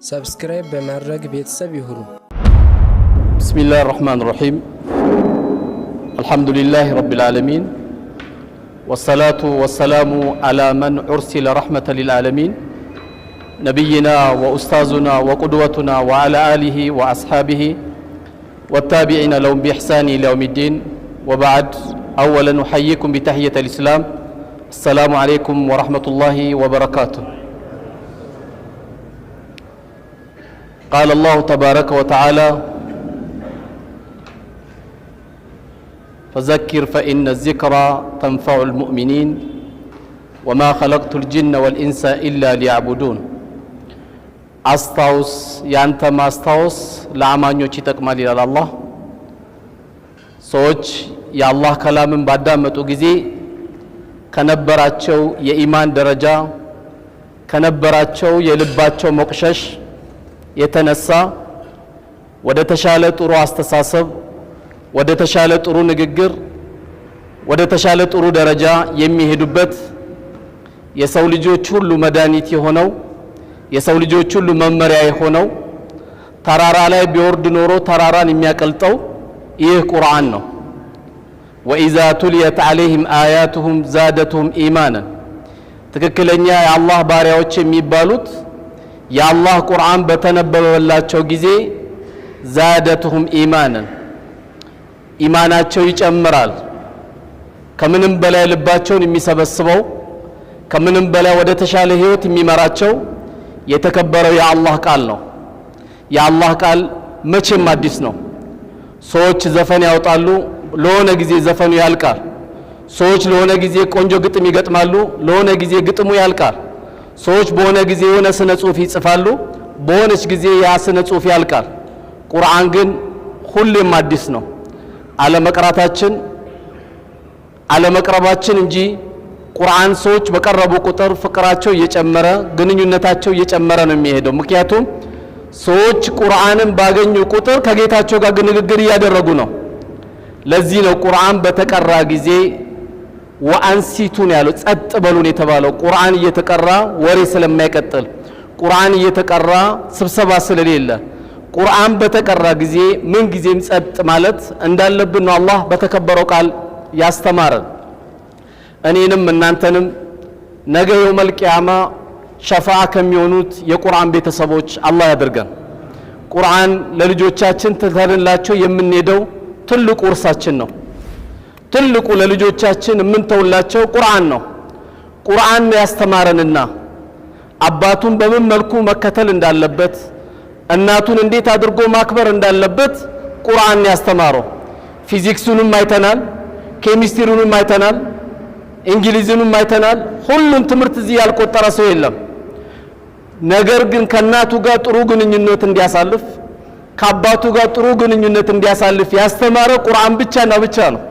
ሰብስክራይብ በማድረግ ቤተሰብ ይሁኑ። بسم الله الرحمن الرحيم الحمد لله رب العالمين والصلاة والسلام على من أرسل رحمة للعالمين نبينا وأستاذنا وقدوتنا وعلى آله وأصحابه والتابعين لهم بإحسان إلى يوم الدين وبعد أولا نحييكم بتحية الإسلام السلام عليكم ورحمة الله وبركاته. قال الله تبارك وتعالى فذكر فإن الذكرى تنفع المؤمنين وما خلقت الجن والإنس إلا ليعبدون. أستاوس ያንተ ማስታወስ ለአማኞች ይጠቅማል ይላል አላህ። ሰዎች የአላህ ከላምን ባዳመጡ ጊዜ ከነበራቸው የኢማን ደረጃ ከነበራቸው የልባቸው መቅሸሽ የተነሳ ወደ ተሻለ ጥሩ አስተሳሰብ ወደ ተሻለ ጥሩ ንግግር ወደ ተሻለ ጥሩ ደረጃ የሚሄዱበት የሰው ልጆች ሁሉ መድኃኒት የሆነው የሰው ልጆች ሁሉ መመሪያ የሆነው ተራራ ላይ ቢወርድ ኖሮ ተራራን የሚያቀልጠው ይህ ቁርአን ነው። وإذا تليت عليهم آياتهم زادتهم إيمانا ትክክለኛ የአላህ ባሪያዎች የሚባሉት የአላህ ቁርአን በተነበበላቸው ጊዜ زادتهم إيمانا ኢማናቸው ይጨምራል። ከምንም በላይ ልባቸውን የሚሰበስበው ከምንም በላይ ወደ ተሻለ ህይወት የሚመራቸው የተከበረው የአላህ ቃል ነው። የአላህ ቃል መቼም አዲስ ነው። ሰዎች ዘፈን ያወጣሉ፣ ለሆነ ጊዜ ዘፈኑ ያልቃል። ሰዎች ለሆነ ጊዜ ቆንጆ ግጥም ይገጥማሉ፣ ለሆነ ጊዜ ግጥሙ ያልቃል። ሰዎች በሆነ ጊዜ የሆነ ስነ ጽሁፍ ይጽፋሉ፣ በሆነች ጊዜ ያ ስነ ጽሁፍ ያልቃል። ቁርአን ግን ሁሌም አዲስ ነው። አለመቅራታችን አለመቅረባችን እንጂ ቁርአን ሰዎች በቀረቡ ቁጥር ፍቅራቸው እየጨመረ ግንኙነታቸው እየጨመረ ነው የሚሄደው። ምክንያቱም ሰዎች ቁርአንን ባገኙ ቁጥር ከጌታቸው ጋር ንግግር እያደረጉ ነው። ለዚህ ነው ቁርአን በተቀራ ጊዜ ወአንሲቱን ያለው ጸጥ በሉን የተባለው። ቁርአን እየተቀራ ወሬ ስለማይቀጥል፣ ቁርአን እየተቀራ ስብሰባ ስለሌለ፣ ቁርአን በተቀራ ጊዜ ምን ጊዜም ጸጥ ማለት እንዳለብን ነው አላህ በተከበረው ቃል ያስተማረን። እኔንም እናንተንም ነገ የውመል ቂያማ ሸፋዓ ከሚሆኑት የቁርአን ቤተሰቦች አላህ ያድርገን። ቁርአን ለልጆቻችን ትተንላቸው የምንሄደው ትልቁ ውርሳችን ነው። ትልቁ ለልጆቻችን የምንተውላቸው ቁርአን ነው። ቁርአን ያስተማረንና አባቱን በምን መልኩ መከተል እንዳለበት እናቱን እንዴት አድርጎ ማክበር እንዳለበት ቁርአን ያስተማረው። ፊዚክሱንም አይተናል፣ ኬሚስትሪውንም አይተናል፣ እንግሊዝንም አይተናል። ሁሉን ትምህርት እዚህ ያልቆጠረ ሰው የለም። ነገር ግን ከናቱ ጋር ጥሩ ግንኙነት እንዲያሳልፍ ከአባቱ ጋር ጥሩ ግንኙነት እንዲያሳልፍ ያስተማረ ቁርአን ብቻና ብቻ ነው።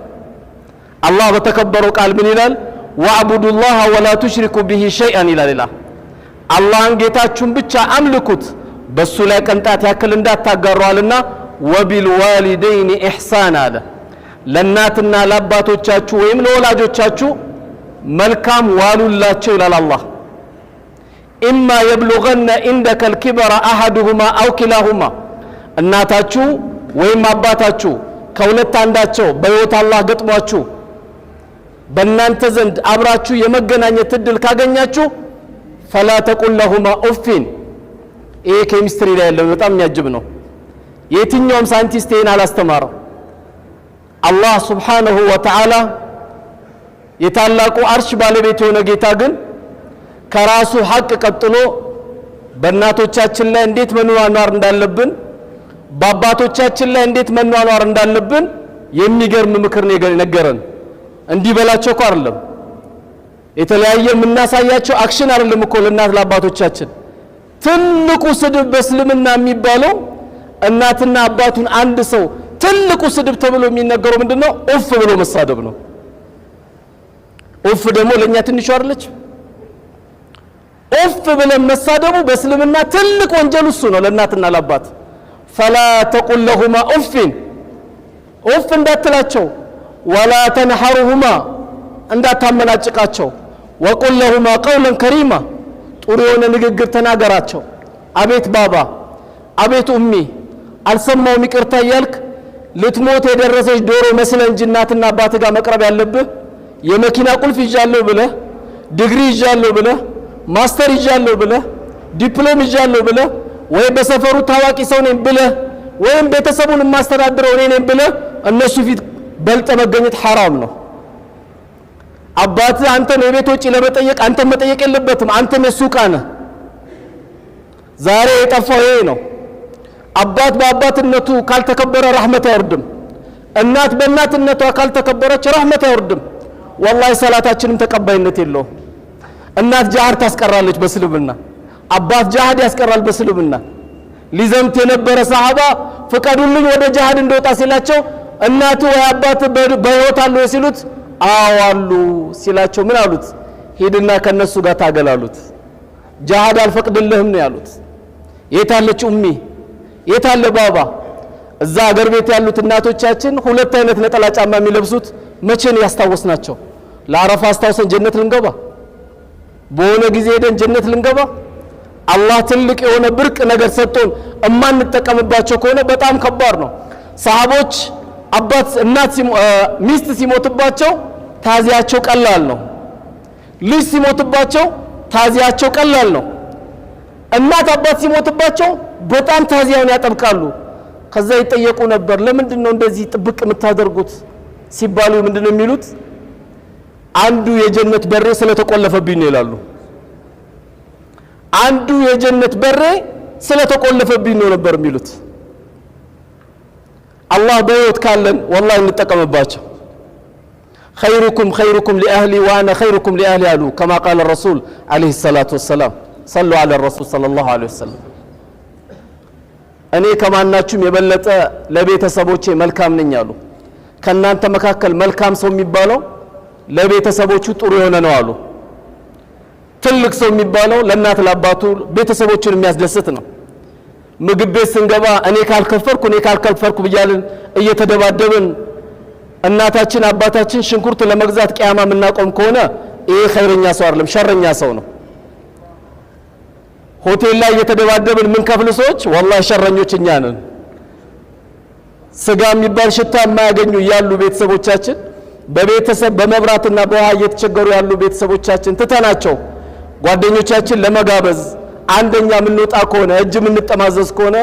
አላህ በተከበረው ቃል ምን ይላል? ወአቡዱላህ ወላ ቱሽሪኩ ቢሂ ሸይአን ይላል። አላህን ጌታችሁን ብቻ አምልኩት በሱ ላይ ቅንጣት ያክል እንዳታጋሩአልና ወቢልዋሊደይኒ ኢሕሳን አለ። ለእናትና ለአባቶቻችሁ ወይም ለወላጆቻችሁ መልካም ዋሉላቸው ይላል አላህ። ኢማ የብሉገነ ኢንደከ ልኪበረ አሐዱሁማ አው ኪላሁማ እናታችሁ ወይም አባታችሁ ከሁለት አንዳቸው በሕይወት አላህ ገጥሟችሁ በእናንተ ዘንድ አብራችሁ የመገናኘት እድል ካገኛችሁ ፈላ ተቁል ለሁማ ኡፊን። ይሄ ኬሚስትሪ ላይ ያለው በጣም የሚያጅብ ነው። የትኛውም ሳይንቲስት ይሄን አላስተማረው። አላህ ሱብሓነሁ ወተዓላ የታላቁ አርሽ ባለቤት የሆነ ጌታ ግን ከራሱ ሐቅ ቀጥሎ በእናቶቻችን ላይ እንዴት መኗኗር እንዳለብን በአባቶቻችን ላይ እንዴት መኗኗር እንዳለብን የሚገርም ምክር ነገረን። እንዲህ በላቸው እኮ አይደለም፣ የተለያየ የምናሳያቸው አክሽን አይደለም እኮ ለእናት ለአባቶቻችን። ትልቁ ስድብ በእስልምና የሚባለው እናትና አባቱን አንድ ሰው ትልቁ ስድብ ተብሎ የሚነገረው ምንድነው? ኡፍ ብሎ መሳደብ ነው። ኡፍ ደግሞ ለኛ ትንሽ አይደለች። ኡፍ ብለን መሳደቡ በእስልምና ትልቅ ወንጀል እሱ ነው ለእናትና ለአባት። ፈላ ተቁል ለሁማ ኡፊን ኡፍ እንዳትላቸው፣ ወላ ተንሐሩሁማ እንዳታመናጭቃቸው፣ ወቁል ለሁማ ቀውለን ከሪማ ጥሩ የሆነ ንግግር ተናገራቸው። አቤት ባባ አቤት ኡሚ አልሰማውም ይቅርታ እያልክ ልትሞት የደረሰች ዶሮ መስለህ እንጂ እናትና አባት ጋር መቅረብ ያለብህ የመኪና ቁልፍ ይዣለሁ ብለህ ዲግሪ ይዣለሁ ብለህ ማስተር ይዣለሁ ብለህ ዲፕሎም ይዣለሁ ብለህ ወይ በሰፈሩ ታዋቂ ሰው ነኝ ብለህ ወይም ቤተሰቡን ማስተዳድረው እኔ ነኝ ብለህ እነሱ ፊት በልጠ መገኘት ሐራም ነው። አባት አንተን የቤት ወጪ ለመጠየቅ አንተን መጠየቅ የለበትም። አንተም የሱ ዕቃ ነህ። ዛሬ የጠፋው ይሄ ነው። አባት በአባትነቱ ካልተከበረ ረህመት አይወርድም። እናት በእናትነቷ ካልተከበረች ረህመት አይወርድም። ወላሂ ሰላታችንም ተቀባይነት የለውም። እናት ጃሃድ ታስቀራለች በእስልምና፣ አባት ጃሃድ ያስቀራል በእስልምና። ሊዘምት የነበረ ሰሃባ ፍቀዱልኝ ወደ ጃሃድ እንደወጣ ሲላቸው እናቱ ወይ አባት በህይወት አሉ ሲሉት አዎ አሉ ሲላቸው ምን አሉት? ሂድና ከነሱ ጋር ታገላሉት። ጃሃድ አልፈቅድልህም ነው ያሉት። የታለች ኡሚ የታለ ባባ? እዛ አገር ቤት ያሉት እናቶቻችን ሁለት አይነት ነጠላ ጫማ የሚለብሱት መቼ ነው ያስታወስናቸው? ለአረፋ አስታውሰን ጀነት ልንገባ በሆነ ጊዜ ሄደን ጀነት ልንገባ? አላህ ትልቅ የሆነ ብርቅ ነገር ሰጥቶን እማንጠቀምባቸው ከሆነ በጣም ከባድ ነው። ሰሃቦች አባት እናት ሚስት ሲሞትባቸው ታዚያቸው ቀላል ነው። ልጅ ሲሞትባቸው ታዚያቸው ቀላል ነው። እናት አባት ሲሞትባቸው በጣም ታዚያውን ያጠብቃሉ። ከዛ ይጠየቁ ነበር ለምንድን ነው እንደዚህ ጥብቅ የምታደርጉት ሲባሉ ምንድነው የሚሉት? አንዱ የጀነት በሬ ስለተቆለፈብኝ ነው ይላሉ። አንዱ የጀነት በሬ ስለተቆለፈብኝ ነው ነበር የሚሉት። አላህ በህይወት ካለን ወላሂ እንጠቀምባቸው። خيركم خيركم لأهلي وأنا خيركم لأهلي አሉ كما قال الرسول عليه الصلاة والسلام صلوا على الرسول صلى الله عليه وسلم። እኔ ከማናችሁም የበለጠ ለቤተሰቦቼ መልካም ነኝ አሉ። ከናንተ መካከል መልካም ሰው የሚባለው ለቤተሰቦቹ ጥሩ የሆነ ነው አሉ። ትልቅ ሰው የሚባለው ለእናት ለአባቱ ቤተሰቦቹን የሚያስደስት ነው። ምግብ ቤት ስንገባ እኔ ካልከፈልኩ ብያልን እየተደባደብን እናታችን አባታችን ሽንኩርት ለመግዛት ቂያማ የምናቆም ከሆነ ይሄ ኸይረኛ ሰው አይደለም፣ ሸረኛ ሰው ነው። ሆቴል ላይ እየተደባደብን ምን ከፍል ሰዎች ወላሂ ሸረኞች እኛ ነን። ስጋ የሚባል ሽታ የማያገኙ ያሉ ቤተሰቦቻችን በቤተሰብ በመብራትና በውሃ እየተቸገሩ ያሉ ቤተሰቦቻችን ትተናቸው ጓደኞቻችን ለመጋበዝ አንደኛ የምንወጣ ከሆነ እጅ የምንጠማዘዝ ከሆነ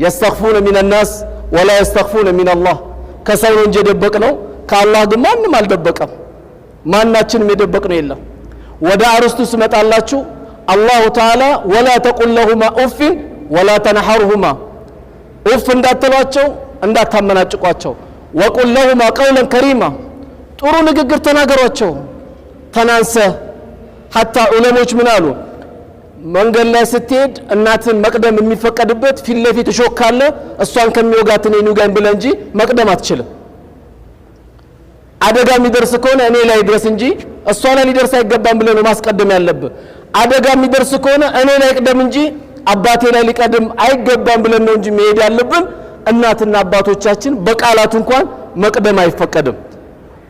يستخفون من الناس ولا يستخفون من الله ከሰው እንጂ ደበቅነው ከአላህ ግን ማንም አልደበቀም። ማናችንም የደበቅነው የለም። ወደ አርስቱ ስመጣላችሁ አላሁ ተዓላ ولا تقل لهما اف ولا تنحرهما اف እንዳትሏቸው እንዳታመናጭቋቸው وقل لهما قولا كريما ጥሩ ንግግር ተናገሯቸው ተናንሰ حتى ዑለሞች ምን አሉ? መንገድ ላይ ስትሄድ እናትን መቅደም የሚፈቀድበት ፊት ለፊት ሾክ ካለ እሷን ከሚወጋት እኔን ይውጋኝ ብለህ እንጂ መቅደም አትችልም። አደጋ የሚደርስ ከሆነ እኔ ላይ ድረስ እንጂ እሷ ላይ ሊደርስ አይገባም ብለህ ነው ማስቀደም ያለብህ። አደጋ የሚደርስ ከሆነ እኔ ላይ ቅደም እንጂ አባቴ ላይ ሊቀድም አይገባም ብለን ነው እንጂ መሄድ ያለብን። እናትና አባቶቻችን በቃላት እንኳን መቅደም አይፈቀድም።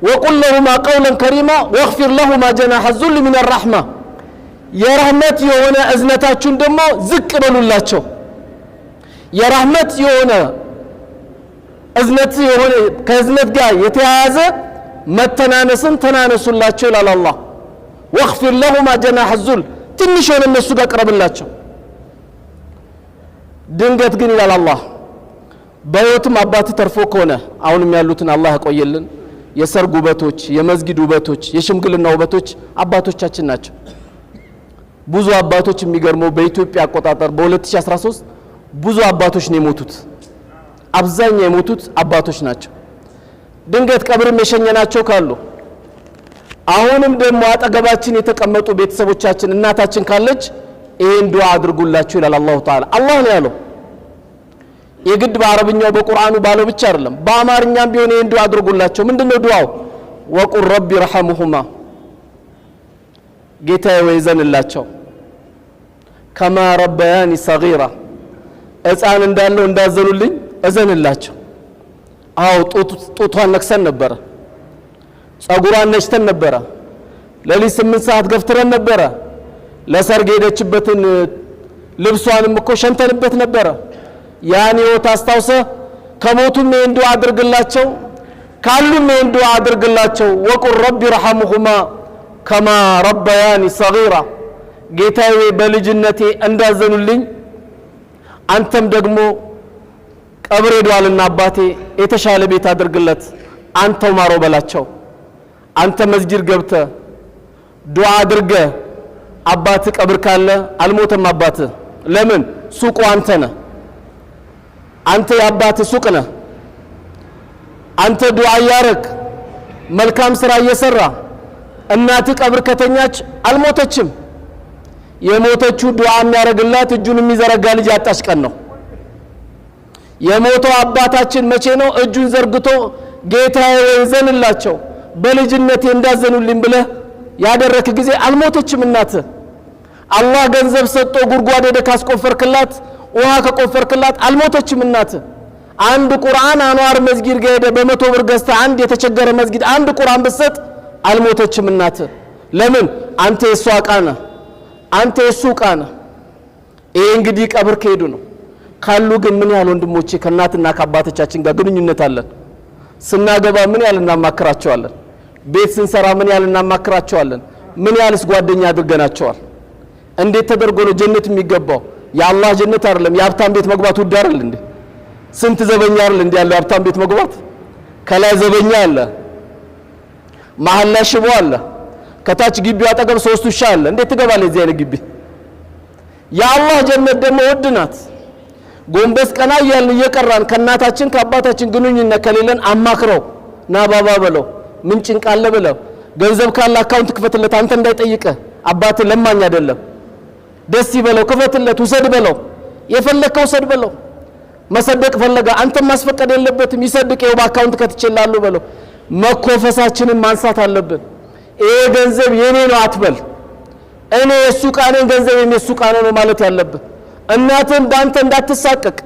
وقل لهما قولا كريما واغفر لهما جناح الذل من الرحمه የረህመት የሆነ እዝነታችሁን ደግሞ ዝቅ በሉላቸው። የረህመት የሆነ እዝነት የሆነ ከእዝነት ጋር የተያያዘ መተናነስን ተናነሱላቸው ይላል አላህ። واغفر لهما جناح الذل ትንሽ የሆነ እነሱ ጋር ቀርብላቸው። ድንገት ግን ይላል አላህ በህይወትም አባት ተርፎ ከሆነ አሁንም ያሉትን አላህ ያቆየልን። የሰርግ ውበቶች፣ የመስጊድ ውበቶች፣ የሽምግልና ውበቶች አባቶቻችን ናቸው። ብዙ አባቶች የሚገርመው በኢትዮጵያ አቆጣጠር በ2013 ብዙ አባቶች ነው የሞቱት። አብዛኛው የሞቱት አባቶች ናቸው። ድንገት ቀብርም የሸኘናቸው ካሉ አሁንም ደግሞ አጠገባችን የተቀመጡ ቤተሰቦቻችን እናታችን ካለች ይሄን ዱዓ አድርጉላችሁ ይላል አላሁ ተዓላ። አላህ ነው ያለው። የግድ በአረብኛው በቁርአኑ ባለው ብቻ አይደለም፣ በአማርኛም ቢሆን ይሄን ዱዓ አድርጉላቸው። ምንድነው ዱዓው? ወቁል ረቢ ረሐሙሁማ ጌታዬ ወይ ዘንላቸው ከማ ረበያኒ ሰጊራ ሕፃን እንዳለው እንዳዘኑልኝ እዘንላቸው። አው ጡቷን ነክሰን ነበረ፣ ጸጉሯን ነጭተን ነበረ፣ ለሊት 8 ሰዓት ገፍትረን ነበረ። ለሰርግ ሄደችበትን ልብሷንም እኮ ሸንተንበት ነበረ። ያን ህይወት አስታውሰ ከሞቱም ይህን ዱዓ አድርግላቸው፣ ካሉም ይህን ዱዓ አድርግላቸው። ወቁል ረቢ ረሐሙሁማ ከማ ረበያኒ ሰጊራ፣ ጌታዬ በልጅነቴ እንዳዘኑልኝ አንተም ደግሞ ቀብር ሄዷልና አባቴ የተሻለ ቤት አድርግለት፣ አንተው ማረው በላቸው። አንተ መስጂድ ገብተ ዱዓ አድርገ አባት ቀብር ካለ አልሞተም አባት። ለምን ሱቁ አንተ ነህ፣ አንተ የአባት ሱቅ ነህ። አንተ ዱዓ ያረክ መልካም ስራ እየሰራ እናት ቀብር ከተኛች አልሞተችም። የሞተችው ዱዓ የሚያረግላት እጁን የሚዘረጋ ልጅ ያጣች ቀን ነው። የሞተው አባታችን መቼ ነው እጁን ዘርግቶ ጌታዬ ዘንላቸው በልጅነቴ እንዳዘኑልኝ ብለህ ያደረክ ጊዜ አልሞተችም እናት። አላህ ገንዘብ ሰጥቶ ጉድጓድ ሄደ ካስቆፈርክላት ውሃ ከቆፈርክላት አልሞተችም እናት። አንድ ቁርአን አንዋር መስጊድ ገደ በ100 ብር ገዝታ አንድ የተቸገረ መስጊድ አንድ ቁርአን ብትሰጥ አልሞተችም እናት። ለምን አንተ የሷ ዕቃ ነህ፣ አንተ የሱ ዕቃ ነህ። ይሄ እንግዲህ ቀብር ከሄዱ ነው። ካሉ ግን ምን ያህል ወንድሞቼ ከእናትና ከአባቶቻችን ጋር ግንኙነት አለን? ስናገባ ምን ያህል እናማክራቸዋለን? ቤት ስንሰራ ምን ያህል እናማክራቸዋለን? ምን ያህልስ ጓደኛ አድርገናቸዋል? እንዴት ተደርጎ ነው ጀነት የሚገባው? የአላህ ጀነት አይደለም የሀብታም ቤት መግባት ውድ አይደል እንዴ? ስንት ዘበኛ አይደል እንዴ ያለው ሀብታም ቤት መግባት? ከላይ ዘበኛ አለ፣ መሀል ላይ ሽቦ አለ፣ ከታች ግቢው አጠገብ 3 ውሻ አለ። እንዴት ትገባለህ እዚህ አይነት ግቢ? የአላህ ጀነት ደግሞ ውድ ናት። ጎንበስ ቀና እያልን እየቀራን ከእናታችን ከአባታችን ግንኙነት ከሌለን አማክረው ና ባባ በለው፣ ምን ጭንቅ አለ በለው፣ ገንዘብ ካለ አካውንት ክፈትለት፣ አንተ እንዳይጠይቀ አባት ለማኝ አይደለም። ደስ ይበለው፣ ክፈትለት፣ ውሰድ በለው፣ የፈለከው ውሰድ በለው። መሰደቅ ፈለገ አንተ ማስፈቀድ የለበትም፣ ይሰድቅ ይው በአካውንት ከትችላሉ በለው። መኮፈሳችንን ማንሳት አለብን። ይሄ ገንዘብ የኔ ነው አትበል። እኔ የሱ ቃኔ ገንዘብ የሱ ቃኔ ነው ማለት ያለብህ። እናትን ባንተ እንዳትሳቀቅ።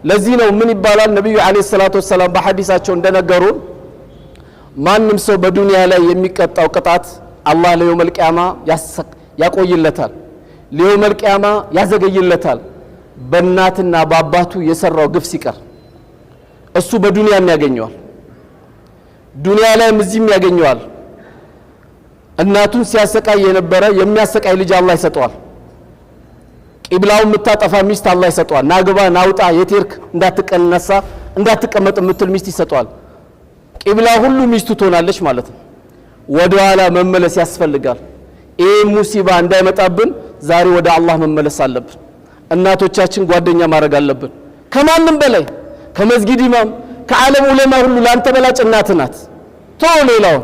ለዚህ ነው ምን ይባላል ነብዩ አለይሂ ሰላቱ ወሰለም በሐዲሳቸው እንደነገሩን ማንም ሰው በዱንያ ላይ የሚቀጣው ቅጣት አላህ ለየውመል ቂያማ ያቆይለታል፣ ለየውመል ቂያማ ያዘገይለታል። በእናትና በአባቱ የሰራው ግፍ ሲቀር እሱ በዱንያም ያገኘዋል፣ ዱንያ ላይም እዚህም ያገኘዋል። እናቱን ሲያሰቃይ የነበረ የሚያሰቃይ ልጅ አላህ ይሰጠዋል። ቂብላውን የምታጠፋ ሚስት አላህ ይሰጠዋል። ናግባ ናውጣ የቴርክ እንዳትቀነሳ እንዳትቀመጥ የምትል ሚስት ይሰጠዋል። ቂብላ ሁሉ ሚስቱ ትሆናለች ማለት ነው። ወደ ኋላ መመለስ ያስፈልጋል። ይሄ ሙሲባ እንዳይመጣብን ዛሬ ወደ አላህ መመለስ አለብን። እናቶቻችን ጓደኛ ማድረግ አለብን። ከማንም በላይ ከመስጊድ ኢማም ከዓለም ዑለማ ሁሉ ላንተ በላጭ እናት ናት። ተው ሌላው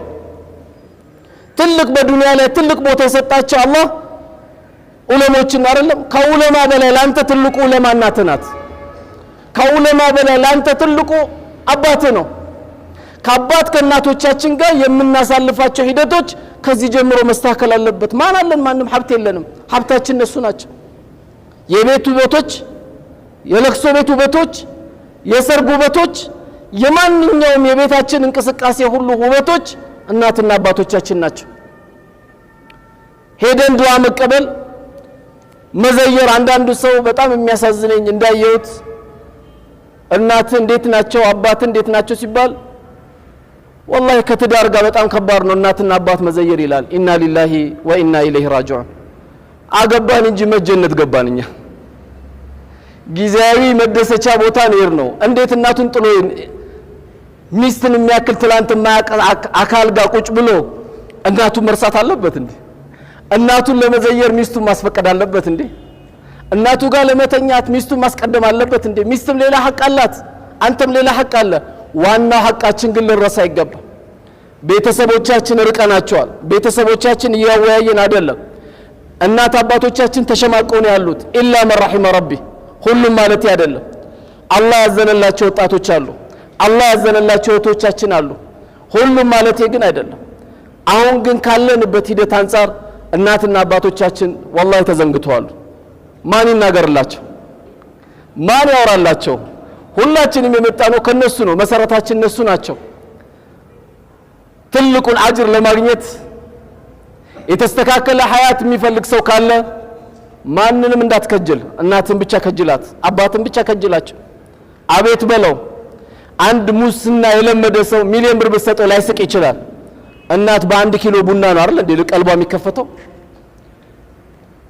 ትልቅ በዱንያ ላይ ትልቅ ቦታ የሰጣቸው አላህ ዑለሞችን አይደለም። ከዑለማ በላይ ላንተ ትልቁ ዑለማ እናት ናት። ከዑለማ በላይ ላንተ ትልቁ አባት ነው። ከአባት ከእናቶቻችን ጋር የምናሳልፋቸው ሂደቶች ከዚህ ጀምሮ መስተካከል አለበት። ማን አለን? ማንም ሀብት የለንም። ሀብታችን እነሱ ናቸው። የቤቱ ውበቶች፣ የለቅሶ ቤቱ ውበቶች፣ የሰርጉ ውበቶች፣ የማንኛውም የቤታችን እንቅስቃሴ ሁሉ ውበቶች እናትና አባቶቻችን ናቸው። ሄደን ዱዓ መቀበል መዘየር። አንዳንዱ ሰው በጣም የሚያሳዝነኝ እንዳየሁት እናት እንዴት ናቸው አባት እንዴት ናቸው ሲባል ወላሂ ከትዳር ጋር በጣም ከባድ ነው እናትና አባት መዘየር ይላል። ኢና ሊላሂ ወኢና ኢለይሂ ራጂዑን። አገባን እንጂ መጀነት ገባንኛ። ጊዜያዊ መደሰቻ ቦታ ነው። እንዴት እናቱን ጥሎ ሚስትን የሚያክል ትላንት ማያቅ አካል ጋር ቁጭ ብሎ እናቱን መርሳት አለበት እንዴ? እናቱን ለመዘየር ሚስቱን ማስፈቀድ አለበት እንዴ? እናቱ ጋር ለመተኛት ሚስቱን ማስቀደም አለበት እንዴ? ሚስትም ሌላ ሐቅ አላት፣ አንተም ሌላ ሐቅ አለ። ዋናው ሐቃችን ግን ልንረሳ አይገባም። ቤተሰቦቻችን ርቀናቸዋል። ቤተሰቦቻችን እያወያየን አይደለም። እናት አባቶቻችን ተሸማቀው ነው ያሉት። ኢላ መን ረሒመ ረቢ፣ ሁሉም ማለት አይደለም። አላህ ያዘነላቸው ወጣቶች አሉ፣ አላህ ያዘነላቸው እህቶቻችን አሉ። ሁሉም ማለት ግን አይደለም። አሁን ግን ካለንበት ሂደት አንፃር እናትና አባቶቻችን ወላሂ ተዘንግተዋል። ማን ይናገርላቸው? ማን ያወራላቸው? ሁላችንም የመጣነው ከነሱ ነው። መሰረታችን እነሱ ናቸው። ትልቁን አጅር ለማግኘት የተስተካከለ ሐያት የሚፈልግ ሰው ካለ ማንንም እንዳትከጅል እናትን ብቻ ከጅላት አባትን ብቻ ከጅላቸው አቤት በለው አንድ ሙስና የለመደ ሰው ሚሊዮን ብር በሰጠው ላይስቅ ይችላል እናት በአንድ ኪሎ ቡና ነው አይደል እንዴ ቀልቧ የሚከፈተው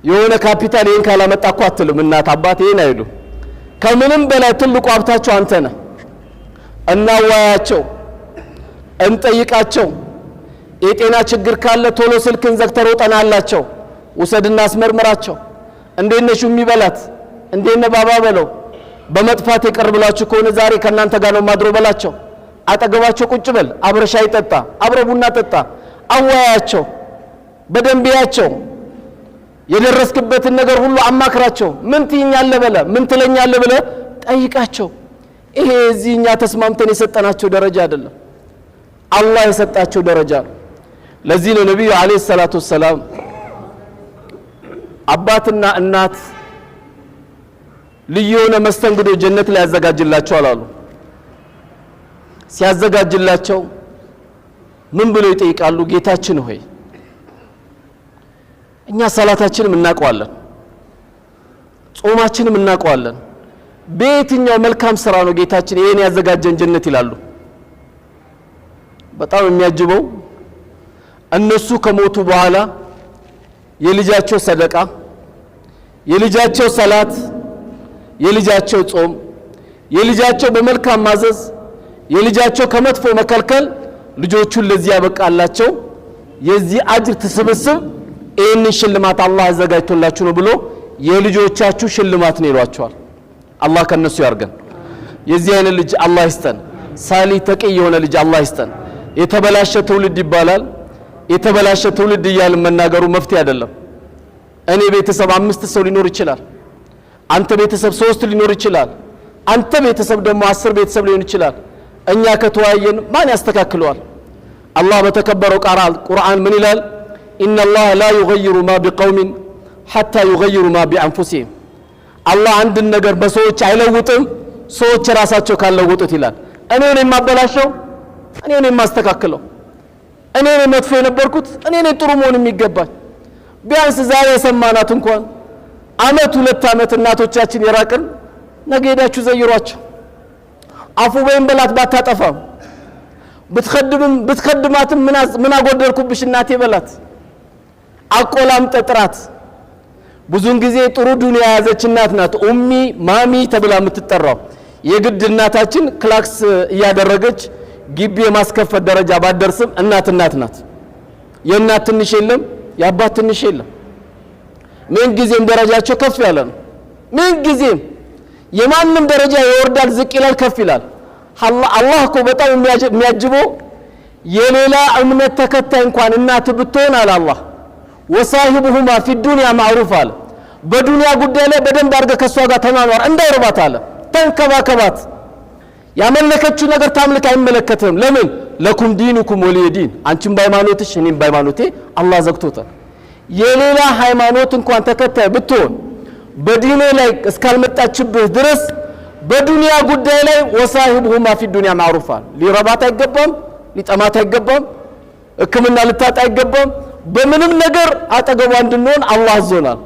የሆነ ካፒታል ይሄን ካላመጣ እኮ አትልም እናት አባት ይሄን አይሉ ከምንም በላይ ትልቁ ሀብታቸው አንተ ነህ እናዋያቸው እንጠይቃቸው የጤና ችግር ካለ ቶሎ ስልክን ዘግተው ጠናላቸው ወሰድና አስመርምራቸው እንዴነሽ የሚበላት እንዴነ ባባ በለው በመጥፋት ይቀርብላችሁ ከሆነ ዛሬ ከናንተ ጋር ነው ማድሮ በላቸው አጠገባቸው ቁጭ በል አብረሻ ይጠጣ አብረ ቡና ጠጣ አዋያቸው በደንቢያቸው የደረስክበትን ነገር ሁሉ አማክራቸው ምን ትይኛለህ በለ ምን ትለኛለህ በለ ጠይቃቸው ይሄ እዚህኛ ተስማምተን የሰጠናቸው ደረጃ አይደለም አላህ የሰጣቸው ደረጃ ነው ለዚህ ነው ነብዩ አለይሂ ሰላቱ ሰላም አባትና እናት ልዩ የሆነ መስተንግዶ ጀነት ላይ ያዘጋጅላቸዋል አሉ ሲያዘጋጅላቸው ምን ብለው ይጠይቃሉ ጌታችን ሆይ እኛ ሰላታችንን እናቀዋለን ጾማችንን እናቀዋለን በየትኛው መልካም ስራ ነው ጌታችን ይሄን ያዘጋጀን ጀነት ይላሉ በጣም የሚያጅበው እነሱ ከሞቱ በኋላ የልጃቸው ሰደቃ የልጃቸው ሰላት የልጃቸው ጾም የልጃቸው በመልካም ማዘዝ የልጃቸው ከመጥፎ መከልከል ልጆቹን ለዚህ ያበቃላቸው የዚህ አጅር ተሰበሰብ ይሄን ሽልማት አላህ አዘጋጅቶላችሁ ነው ብሎ የልጆቻችሁ ሽልማት ነው ይሏቸዋል አላህ ከነሱ ያርገን የዚህ አይነት ልጅ አላህ ይስጠን ሳሊ ተቂ የሆነ ልጅ አላህ ይስጠን የተበላሸ ትውልድ ይባላል የተበላሸ ትውልድ ይያል መናገሩ መፍትሄ አይደለም እኔ ቤተሰብ 5 ሰው ሊኖር ይችላል አንተ ቤተሰብ 3 ሊኖር ይችላል አንተ ቤተሰብ ደግሞ 10 ቤተሰብ ሊሆን ይችላል እኛ ከተዋየን ማን ያስተካክለዋል አላህ በተከበረው ቁርአን ምን ይላል ان الله لا يغير ما بقوم حتى يغيروا ما بانفسهم አላህ አንድ ነገር በሰዎች አይለውጥም ሰዎች ራሳቸው ካለውጡት ይላል እኔ ነኝ ማበላሸው እኔ ነኝ ማስተካክለው እኔ ነኝ መጥፎ የነበርኩት እኔ ነኝ ጥሩ መሆን የሚገባኝ ቢያንስ ዛሬ የሰማናት እንኳን አመት 2 አመት እናቶቻችን ይራቅን ነገ ሄዳችሁ ዘይሯቸው አፉ በይን በላት ባታጠፋም ብትخدማትም ምን አጎደልኩብሽ እናቴ በላት አቆላም ተጥራት ብዙን ጊዜ ጥሩ ዱንያ ያዘች እናት ናት ኡሚ ማሚ ተብላ የምትጠራው የግድ እናታችን ክላክስ ያደረገች ግቢ የማስከፈት ደረጃ ባደርስም እናት ናት የእናት ትንሽ የለም የአባት ትንሽ የለም ምን ጊዜም ደረጃቸው ከፍ ያለ ነው ምን ጊዜም የማንም ደረጃ ይወርዳል ዝቅ ይላል ከፍ ይላል አላህ እኮ በጣም የሚያጅበው የሌላ እምነት ተከታይ እንኳን እናት ብትሆን አለ አላህ ወሳሂቡሁማ في الدنيا معروف አለ በዱንያ ጉዳይ ላይ በደንብ አድርገህ ከሷ ጋር ተናኗር እንዳይርባት አለ ተንከባከባት ያመለከችው ነገር ታምልክ አይመለከትም ለምን ለኩም ዲኑኩም ወሊዲን አንቺም በሃይማኖትሽ እኔም በሃይማኖቴ አላህ ዘግቶታል የሌላ ሃይማኖት እንኳን ተከታይ ብትሆን በዲኑ ላይ እስካልመጣችብህ ድረስ በዱንያ ጉዳይ ላይ ወሳሂቡሁማ في الدنيا معروف አለ ሊረባት አይገባም ሊጠማት አይገባም እክምና ልታጣ አይገባም በምንም ነገር አጠገቧ እንድንሆን አላህ አዞናል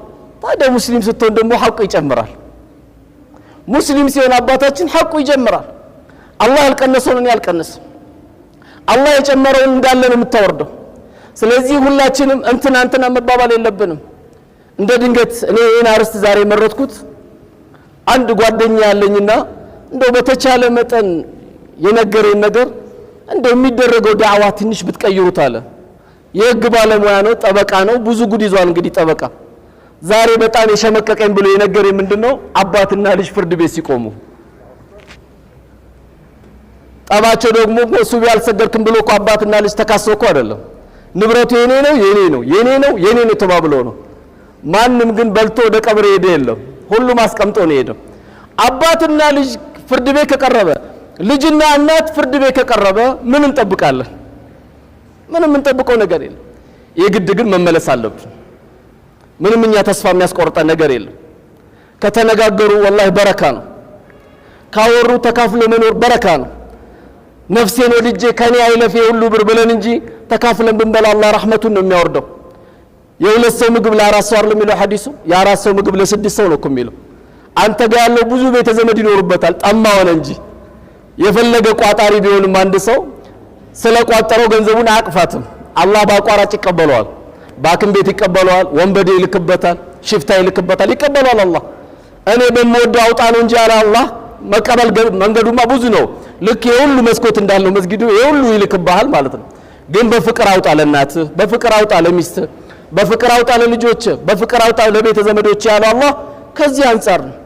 ታዲያ ሙስሊም ስትሆን ደግሞ ሐቁ ይጨምራል ሙስሊም ሲሆን አባታችን ሐቁ ይጀምራል አላህ ያልቀነሰውን ያልቀነሰ አላህ የጨመረውን እንዳለ ነው የምታወርደው ስለዚህ ሁላችንም እንትና መባባል የለብንም እንደ ድንገት እኔ ይሄን አርስት ዛሬ መረጥኩት አንድ ጓደኛ ያለኝና እንደው በተቻለ መጠን የነገረኝ ነገር እንደው የሚደረገው ዳዕዋ ትንሽ ብትቀይሩት አለ የህግ ባለሙያ ነው ጠበቃ ነው ብዙ ጉድ ይዟል እንግዲህ ጠበቃ ዛሬ በጣም የሸመቀቀኝ ብሎ የነገረኝ ምንድነው አባትና ልጅ ፍርድ ቤት ሲቆሙ ጠባቸው ደግሞ ሱቢ ያልሰገድክም ብሎ አባትና ልጅ ተካሰውኩ አይደለም ንብረቱ የኔ ነው ተባብለው ነው ማንንም ግን በልቶ ወደ ቀብር ሄደ የለም ሁሉም አስቀምጦ ነው ሄደው አባትና ልጅ ፍርድ ቤት ከቀረበ ልጅና እናት ፍርድ ቤት ከቀረበ ምን እንጠብቃለን ምንም እንጠብቀው ነገር የለም የግድ ግን መመለስ አለብን ምንም እኛ ተስፋ የሚያስቆርጣ ነገር የለም ከተነጋገሩ ወላሂ በረካ ነው ካወሩ ተካፍሎ መኖር በረካ ነው ነፍሴን ወድጄ ከኔ አይለፍ ሁሉ ብር ብለን እንጂ ተካፍለን ብንበላ አላህ ረህመቱን ነው የሚያወርደው የሁለት ሰው ምግብ ለአራት ሰው አይደለም የሚለው ሐዲሱ የአራት ሰው ምግብ ለስድስት ሰው ነው እኮ የሚለው አንተ ጋር ያለው ብዙ ቤተ ዘመድ ይኖርበታል ጠማ ሆነ እንጂ የፈለገ ቋጣሪ ቢሆንም አንድ ሰው ስለቋጠረው ገንዘቡን አያቅፋትም አላህ ባቋራጭ ይቀበለዋል ባክም ቤት ይቀበለዋል ወንበዴ ይልክበታል ሽፍታ ይልክበታል ይቀበለዋል አላህ እኔ በመወደው አውጣ ነው እንጂ አለ አላህ መቀበል መንገዱማ ብዙ ነው ልክ የሁሉ መስኮት እንዳለው መስጊዱ የሁሉ ይልክብሃል ማለት ነው ግን በፍቅር አውጣ ለናት በፍቅር አውጣ ለሚስት በፍቅር አውጣ ለልጆች በፍቅር አውጣ ለቤተ ዘመዶች ያለው አላህ ከዚህ አንፃር ነው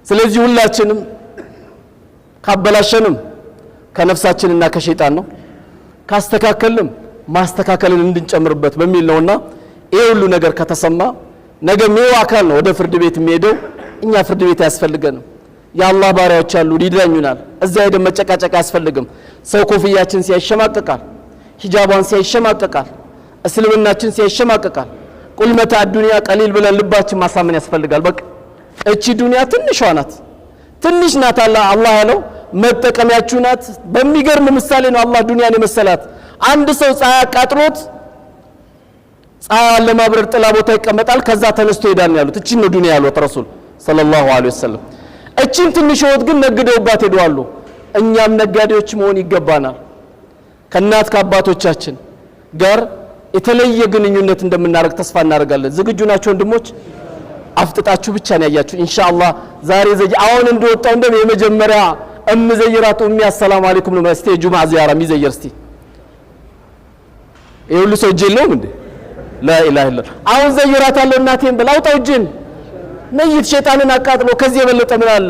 ስለዚህ ሁላችንም ካበላሸንም ከነፍሳችንና ከሸይጣን ነው ካስተካከልንም ማስተካከልን እንድንጨምርበት በሚል ነውና ይሄ ሁሉ ነገር ከተሰማ ነገ ምን አካል ነው ወደ ፍርድ ቤት የሚሄደው እኛ ፍርድ ቤት ያስፈልገንም የአላህ ባሪያዎች አሉ ሊዳኙናል እዛ ሄደን መጨቃጨቅ ያስፈልግም ሰው ኮፍያችን ሲያሸማቀቃል ሂጃቧን ሲያሸማቀቃል እስልምናችን ሲያሸማቀቃል ቁልመታ ዱንያ ቀሊል ብለን ልባችን ማሳመን ያስፈልጋል በቃ እቺ ዱንያ ትንሽ ናት አላህ ያለው መጠቀሚያችሁ ናት በሚገርም ምሳሌ ነው አላህ ዱንያን የመሰላት አንድ ሰው ፀሐይ አቃጥሎት ፀሐይን ለማብረር ጥላ ቦታ ይቀመጣል ከዛ ተነስቶ ይሄዳል ያሉት እቺ ነው ዱንያ ያሉት ረሱል ሰለላሁ ዐለይሂ ወሰለም እቺን ትንሽ ወጥ ግን ነግደውባት ሄደዋል እኛም ነጋዴዎች መሆን ይገባናል ከናት ከአባቶቻችን ጋር የተለየ ግንኙነት እንደምናደርግ ተስፋ እናደርጋለን ዝግጁ ናችሁ ወንድሞች አፍጥጣችሁ ብቻ ነው ያያችሁ ኢንሻአላህ ዛሬ አሁን እንደወጣው እንደም የመጀመሪያ እምዘይራቱ ሰላም አለይኩም ነው መስቴ ጁማዓ ዚያራ ሚዘይር እስቲ ይሁሉ ሰው ጀለው እንዴ لا اله الا الله አሁን ዘይራታለሁ እናቴን በላውጣው ጅን ነይት ሸይጣንን አቃጥሎ ከዚህ የበለጠ ምን አለ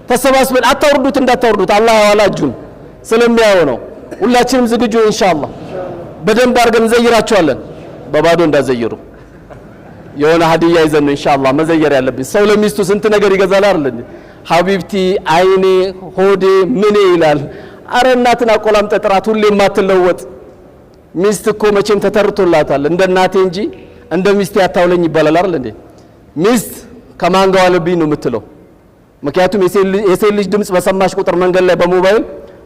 ተሰባስበን አታወርዱት እንዳታወርዱት አላህ ያዋላጁን ስለሚያው ነው ሁላችንም ዝግጁ ኢንሻአላህ በደንብ አድርገን ዘይራቸዋለን በባዶ እንዳዘይሩ የሆነ ሀዲያ ይዘን ነው ኢንሻአላህ መዘየር ያለብን ሰው ለሚስቱ ስንት ነገር ይገዛል አይደል ሀቢብቲ አይኔ ሆዴ ምን ይላል አረ እናትን አቆላም ተጥራት ሁሌ ማትለወጥ ሚስት እኮ መቼም ተተርቶላታል እንደ እናቴ እንጂ እንደ ሚስቴ አታውለኝ ይባላል አይደል እንዴ ሚስት ከማን ጋር ዋለብኝ ነው የምትለው ምክንያቱም የሴት ልጅ ድምጽ በሰማሽ ቁጥር መንገድ ላይ በሞባይል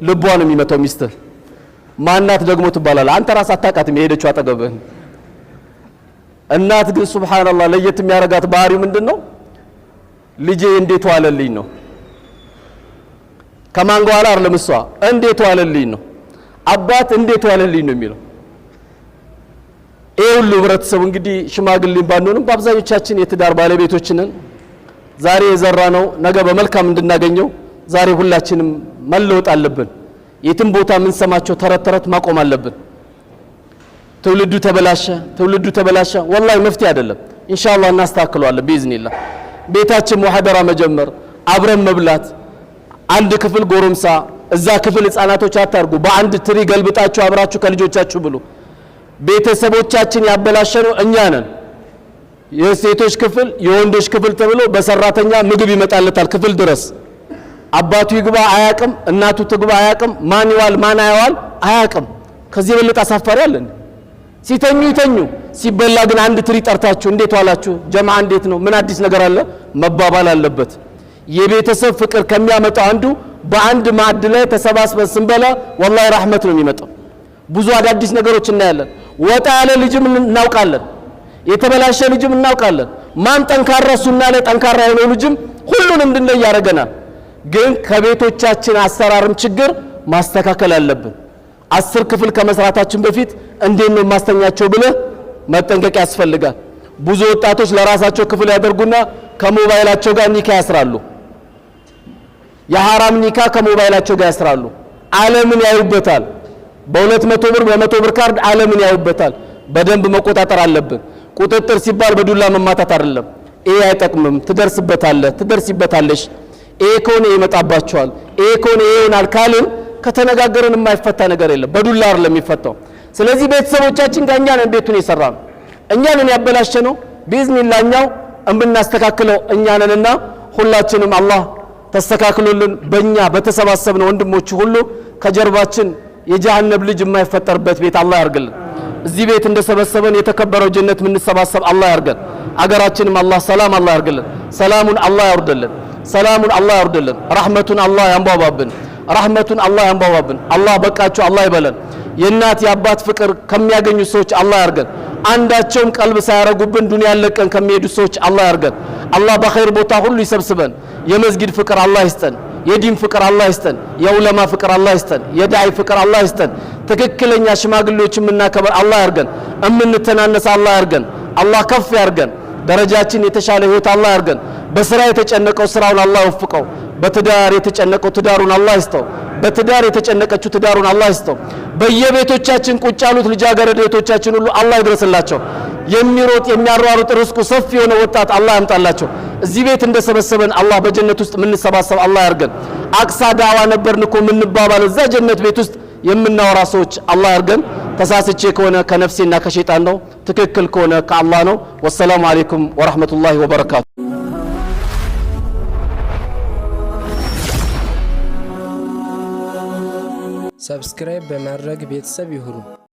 ልቧ ነው የሚመታው ሚስት ማናት ደግሞ ትባላል አንተ ራስ አታውቃትም የሄደችው አጠገብህ እናት ግን ሱብሃንአላህ ለየት የሚያረጋት ባህሪው ምንድነው ልጄ እንዴት ዋለልኝ ነው ከማን ጋር አይደለም እሷ እንዴት ዋለልኝ ነው አባት እንዴት ዋለልኝ ነው የሚለው ሁሉ ህብረተሰቡ እንግዲህ ሽማግሌ ባንሆንም በአብዛኞቻችን የትዳር ባለቤቶች ነን ዛሬ የዘራነው ነገ በመልካም እንድናገኘው ዛሬ ሁላችንም መለወጥ አለብን የትም ቦታ ምን ሰማቸው ተረት ማቆም አለብን ትውልዱ ተበላሸ ወላሂ መፍትሄ አይደለም ኢንሻአላህ እናስተካክለዋለን باذنillah ቤታችን ሙሐደራ መጀመር አብረን መብላት አንድ ክፍል ጎረምሳ እዛ ክፍል ህፃናቶች አታርጉ በአንድ ትሪ ገልብጣችሁ አብራችሁ ከልጆቻችሁ ብሉ ቤተሰቦቻችን ያበላሸነው እኛ ነን የሴቶች ክፍል የወንዶች ክፍል ተብሎ በሰራተኛ ምግብ ይመጣለታል ክፍል ድረስ አባቱ ይግባ አያቅም እናቱ ትግባ አያቅም ማን ይዋል ማን አይዋል አያቅም ከዚህ በለጠ አሳፋሪ አይደል ሲተኙ ሲበላ ግን አንድ ትሪ ጠርታችሁ እንዴት ዋላችሁ ጀማዓ እንዴት ነው ምን አዲስ ነገር አለ መባባል አለበት የቤተሰብ ፍቅር ከሚያመጣው አንዱ በአንድ ማዕድ ላይ ተሰባስበን ስንበላ ወላሂ ረህመት ነው የሚመጣው ብዙ አዳዲስ ነገሮች እናያለን ወጣ ያለ ልጅም እናውቃለን የተበላሸ ልጅም እናውቃለን ማን ጠንካራ ሱና ላይ ጠንካራ የሆነ ልጅም ሁሉንም እንድንለይ ያረጋናል ግን ከቤቶቻችን አሰራርም ችግር ማስተካከል አለብን 10 ክፍል ከመስራታችን በፊት እንዴት ነው ማስተኛቸው ብለ መጠንቀቅ ያስፈልጋል ብዙ ወጣቶች ለራሳቸው ክፍል ያደርጉና ከሞባይላቸው ጋር ኒካ ያስራሉ የሐራም ኒካ ከሞባይላቸው ጋር ያስራሉ ዓለምን ያዩበታል በ200 ብር በ100 ብር ካርድ ዓለምን ያዩበታል በደንብ መቆጣጠር አለብን ቁጥጥር ሲባል በዱላ መማታት አይደለም ይሄ አይጠቅምም ትደርሲበታለሽ ይሄ ከሆነ ይመጣባቸዋል ይሄ ከሆነ ይሆናል ካልን ከተነጋገረን የማይፈታ ነገር የለም በዱላ አይደለም የሚፈታው ስለዚህ ቤተሰቦቻችን ጋር እኛን ቤቱን ይሰራሉ እኛን ያበላሸነው ቢዝኒላህኛው እንብናስተካክለው እኛንና ሁላችንም አላህ ተስተካክሎልን በእኛ በተሰባሰብነው ወንድሞች ሁሉ ከጀርባችን የጀሃነም ልጅ የማይፈጠርበት ቤት አላህ ያርግልን እዚህ ቤት እንደሰበሰበን የተከበረው ጀነት ምን ሰባሰብ አላህ ያርገን አገራችንም አላህ ሰላም አላህ ያርግልን ሰላሙን አላህ ያወርድልን ረህመቱን አላህ ያንባባብን አላህ በቃችሁ አላህ ይበለን የእናት የአባት ፍቅር ከሚያገኙ ሰዎች አላህ ያርገን አንዳቸውም ቀልብ ሳያረጉብን ዱንያ ለቀን ከሚሄዱ ሰዎች አላህ ያርገን። አላህ በኸይር ቦታ ሁሉ ይሰብስበን። የመስጊድ ፍቅር አላህ ይስጠን። የዲን ፍቅር አላህ ይስጠን። የዑለማ ፍቅር አላህ ይስጠን። የዳዒ ፍቅር አላህ ይስጠን። ትክክለኛ ሽማግሌዎችን የምናከብር አላህ ያርገን። እምንተናነስ አላህ ያርገን። አላህ ከፍ ያርገን። ደረጃችን የተሻለ ህይወት አላህ ያርገን። በስራ የተጨነቀው ስራውን አላህ ይወፍቀው። በትዳር የተጨነቀው ትዳሩን አላህ ይስጠው። በትዳር የተጨነቀችው ትዳሩን አላህ ይስጠው። በየቤቶቻችን ቁጭ ያሉት ልጃገረድ ቤቶቻችን ሁሉ አላህ ይድረስላቸው። የሚሮጥ የሚያሯሩጥ ርስቁ ሰፊ የሆነ ወጣት አላህ ያምጣላቸው። እዚህ ቤት እንደሰበሰበን አላህ በጀነት ውስጥ የምንሰባሰብ አላህ ያርገን። አቅሳ ዳዋ ነበርን እኮ የምንባባል እዛ ጀነት ቤት ውስጥ የምናወራ ሰዎች አላህ ያርገን። ተሳስቼ ከሆነ ከነፍሴና ከሸይጣን ነው፣ ትክክል ከሆነ ከአላህ ነው። ወሰላሙ አለይኩም ወራህመቱላሂ ወበረካቱ። ሰብስክራይብ በማድረግ ቤተሰብ ይሁኑ።